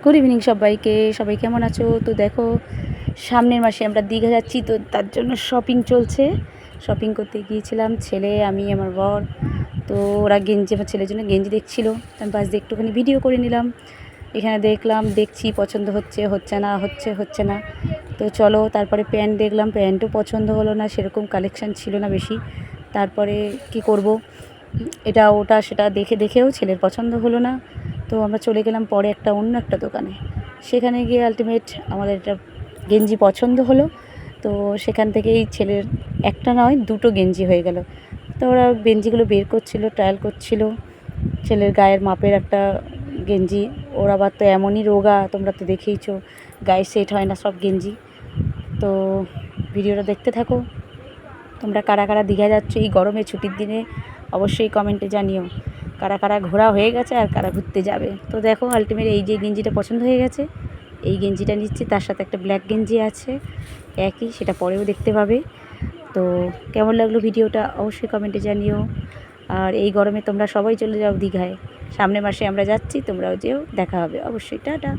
Good evening সবাইকে। সবাই কেমন আছো? তো দেখো, সামনের মাসে আমরা দীঘা যাচ্ছি, তো তার জন্য শপিং চলছে। শপিং করতে গিয়েছিলাম ছেলে, আমি, আমার বর। তো ওরা গেঞ্জি, আমার ছেলের জন্য গেঞ্জি দেখছিলো, আমি পাশ দিয়ে একটুখানি ভিডিও করে নিলাম। এখানে দেখছি পছন্দ হচ্ছে না, হচ্ছে না। তো চলো, তারপরে প্যান্ট দেখলাম, প্যান্টও পছন্দ হলো না, সেরকম কালেকশান ছিল না বেশি। তারপরে কি করব, এটা ওটা সেটা দেখেও ছেলের পছন্দ হলো না। তো আমরা চলে গেলাম পরে অন্য একটা দোকানে। সেখানে গিয়ে আলটিমেট আমাদের একটা গেঞ্জি পছন্দ হলো। তো সেখান থেকেই ছেলের একটা নয়, দুটো গেঞ্জি হয়ে গেল। তো ওরা গেঞ্জিগুলো বের করছিলো, ট্রায়াল করছিলো। ছেলের গায়ের মাপের একটা গেঞ্জি। ওর আবার তো এমনই রোগা, তোমরা তো দেখেইছো, গায়ে সেট হয় না সব গেঞ্জি। তো ভিডিওটা দেখতে থাকো। তোমরা কারা কারা দীঘা যাচ্ছ এই গরমে ছুটির দিনে অবশ্যই কমেন্টে জানিও কারা কারা ঘোরা হয়ে গেছে আর কারা ঘুরতে যাবে। তো দেখো, আলটিমেট এই যে গেঞ্জিটা পছন্দ হয়ে গেছে, এই গেঞ্জিটা নিচ্ছি। তার সাথে একটা ব্ল্যাক গেঞ্জি আছে একই, সেটা পরেও দেখতে পাবে। তো কেমন লাগলো ভিডিওটা অবশ্যই কমেন্টে জানিও। আর এই গরমে তোমরা সবাই চলে যাও দীঘায়। সামনের মাসে আমরা যাচ্ছি, তোমরাও যেও, দেখা হবে অবশ্যই। টাটা।